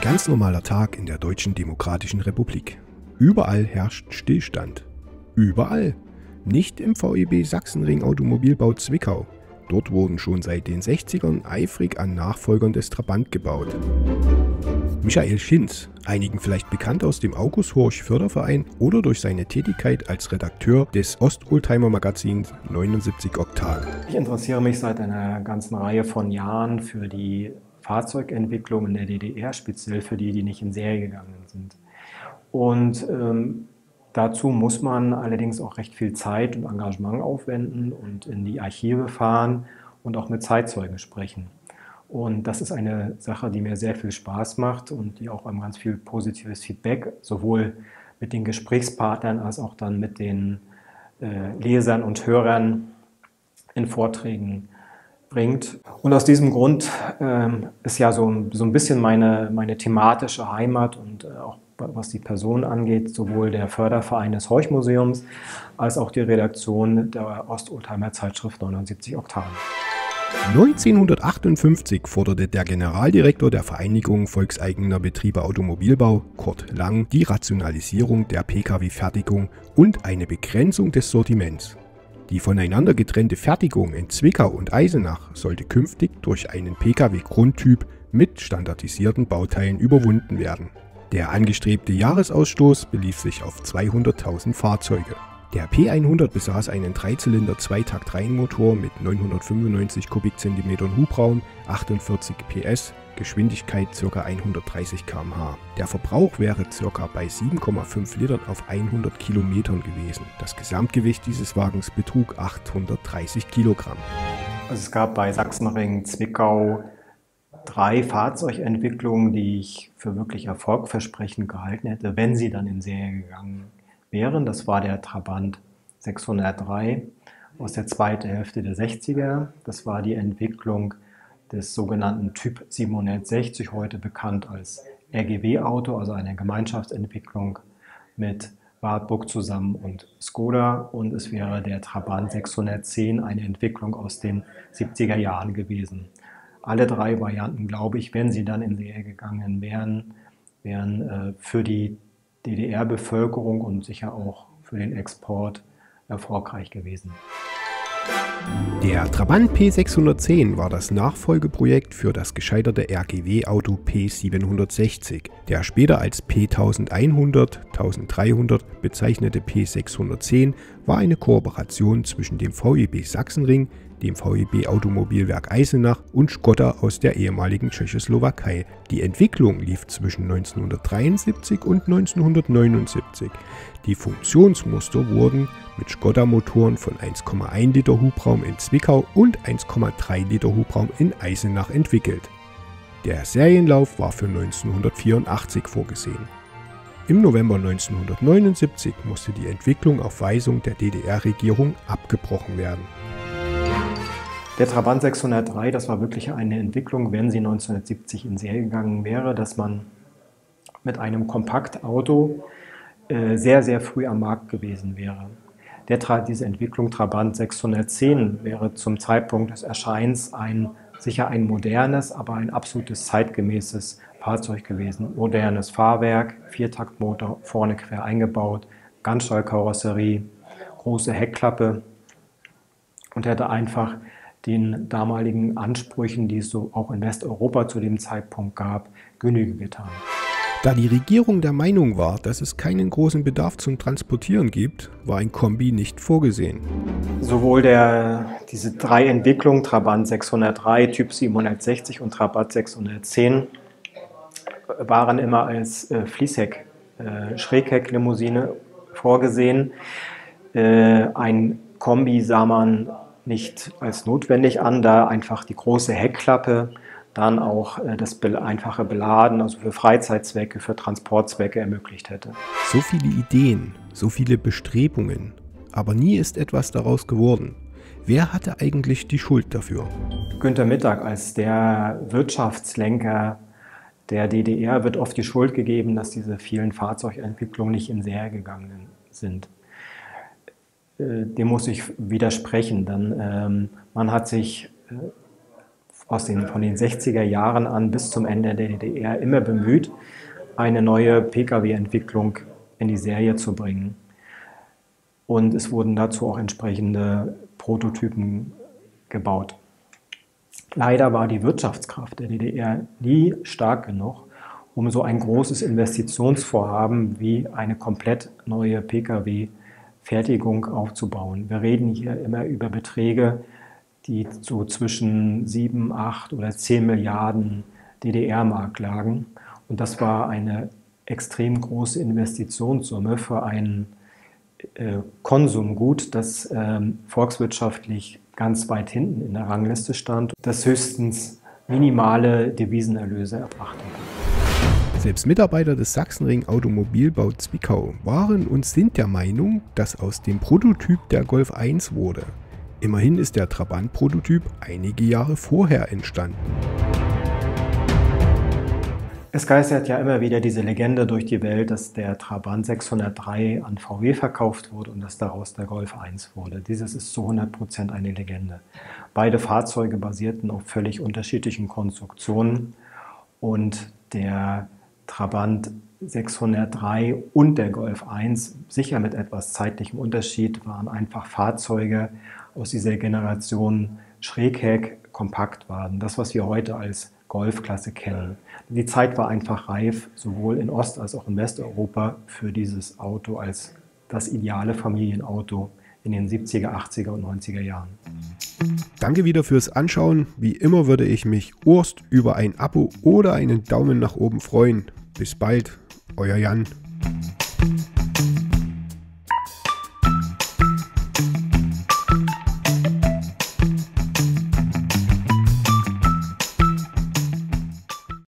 ganz normaler Tag in der Deutschen Demokratischen Republik. Überall herrscht Stillstand. Überall. Nicht im VEB Sachsenring Automobilbau Zwickau. Dort wurden schon seit den 60ern eifrig an Nachfolgern des Trabant gebaut. Michael Schinz, einigen vielleicht bekannt aus dem August Horch Förderverein oder durch seine Tätigkeit als Redakteur des Ost-Oldtimer-Magazins 79 Oktan. Ich interessiere mich seit einer ganzen Reihe von Jahren für die Fahrzeugentwicklung in der DDR, speziell für die, die nicht in Serie gegangen sind. Und dazu muss man allerdings auch recht viel Zeit und Engagement aufwenden und in die Archive fahren und auch mit Zeitzeugen sprechen. Und das ist eine Sache, die mir sehr viel Spaß macht und die auch ganz viel positives Feedback, sowohl mit den Gesprächspartnern als auch dann mit den Lesern und Hörern in Vorträgen bringt. Und aus diesem Grund ist ja so ein bisschen meine thematische Heimat und auch was die Person angeht, sowohl der Förderverein des Horch-Museums als auch die Redaktion der Ost-Oldtimer Zeitschrift 79 Oktan. 1958 forderte der Generaldirektor der Vereinigung Volkseigener Betriebe Automobilbau, Kurt Lang, die Rationalisierung der Pkw-Fertigung und eine Begrenzung des Sortiments. Die voneinander getrennte Fertigung in Zwickau und Eisenach sollte künftig durch einen Pkw-Grundtyp mit standardisierten Bauteilen überwunden werden. Der angestrebte Jahresausstoß belief sich auf 200.000 Fahrzeuge. Der P100 besaß einen Dreizylinder-Zweitakt-Reihenmotor mit 995 Kubikzentimetern Hubraum, 48 PS, Geschwindigkeit ca. 130 km/h. Der Verbrauch wäre ca. bei 7,5 Litern auf 100 Kilometern gewesen. Das Gesamtgewicht dieses Wagens betrug 830 Kilogramm. Also es gab bei Sachsenring Zwickau 3 Fahrzeugentwicklungen, die ich für wirklich erfolgversprechend gehalten hätte, wenn sie dann in Serie gegangen wären. Das war der Trabant 603 aus der zweiten Hälfte der 60er. Das war die Entwicklung des sogenannten Typ 760, heute bekannt als RGW-Auto, also eine Gemeinschaftsentwicklung mit Wartburg zusammen und Skoda. Und es wäre der Trabant 610, eine Entwicklung aus den 70er Jahren gewesen. Alle 3 Varianten, glaube ich, wenn sie dann in Serie gegangen wären, für die DDR-Bevölkerung und sicher auch für den Export erfolgreich gewesen. Der Trabant P610 war das Nachfolgeprojekt für das gescheiterte RGW-Auto P760. Der später als P1100, 1300 bezeichnete P610 war eine Kooperation zwischen dem VEB Sachsenring, dem VEB Automobilwerk Eisenach und Škoda aus der ehemaligen Tschechoslowakei. Die Entwicklung lief zwischen 1973 und 1979. Die Funktionsmuster wurden mit Škoda-Motoren von 1,1 Liter Hubraum in Zwickau und 1,3 Liter Hubraum in Eisenach entwickelt. Der Serienlauf war für 1984 vorgesehen. Im November 1979 musste die Entwicklung auf Weisung der DDR-Regierung abgebrochen werden. Der Trabant 603, das war wirklich eine Entwicklung, wenn sie 1970 in Serie gegangen wäre, dass man mit einem Kompaktauto sehr, sehr früh am Markt gewesen wäre. Diese Entwicklung Trabant 610 wäre zum Zeitpunkt des Erscheins sicher ein modernes, aber ein absolutes zeitgemäßes Fahrzeug gewesen. Modernes Fahrwerk, Viertaktmotor, vorne quer eingebaut, Ganzstahlkarosserie, große Heckklappe und hätte einfach den damaligen Ansprüchen, die es so auch in Westeuropa zu dem Zeitpunkt gab, Genüge getan. Da die Regierung der Meinung war, dass es keinen großen Bedarf zum Transportieren gibt, war ein Kombi nicht vorgesehen. Sowohl diese 3 Entwicklungen, Trabant 603, Typ 760 und Trabant 610, waren immer als Fließheck, Schräghecklimousine vorgesehen. Ein Kombi sah man nicht als notwendig an, da einfach die große Heckklappe dann auch das einfache Beladen, also für Freizeitzwecke, für Transportzwecke ermöglicht hätte. So viele Ideen, so viele Bestrebungen, aber nie ist etwas daraus geworden. Wer hatte eigentlich die Schuld dafür? Günter Mittag als der Wirtschaftslenker der DDR wird oft die Schuld gegeben, dass diese vielen Fahrzeugentwicklungen nicht in Serie gegangen sind. Dem muss ich widersprechen, denn man hat sich von den 60er Jahren an bis zum Ende der DDR immer bemüht, eine neue Pkw-Entwicklung in die Serie zu bringen. Und es wurden dazu auch entsprechende Prototypen gebaut. Leider war die Wirtschaftskraft der DDR nie stark genug, um so ein großes Investitionsvorhaben wie eine komplett neue Pkw-Fertigung aufzubauen. Wir reden hier immer über Beträge, die so zwischen 7, 8 oder 10 Milliarden DDR-Mark lagen. Und das war eine extrem große Investitionssumme für ein Konsumgut, das volkswirtschaftlich ganz weit hinten in der Rangliste stand, das höchstens minimale Devisenerlöse erbrachte. Selbst Mitarbeiter des Sachsenring Automobilbau Zwickau waren und sind der Meinung, dass aus dem Prototyp der Golf 1 wurde. Immerhin ist der Trabant-Prototyp einige Jahre vorher entstanden. Es geistert ja immer wieder diese Legende durch die Welt, dass der Trabant 603 an VW verkauft wurde und dass daraus der Golf 1 wurde. Dieses ist zu 100% eine Legende. Beide Fahrzeuge basierten auf völlig unterschiedlichen Konstruktionen und der Trabant 603 und der Golf 1, sicher mit etwas zeitlichem Unterschied, waren einfach Fahrzeuge aus dieser Generation Schrägheck, kompakt waren. Das, was wir heute als Golfklasse kennen. Die Zeit war einfach reif, sowohl in Ost- als auch in Westeuropa, für dieses Auto als das ideale Familienauto in den 70er, 80er und 90er Jahren. Danke wieder fürs Anschauen. Wie immer würde ich mich über ein Abo oder einen Daumen nach oben freuen. Bis bald, euer Jan.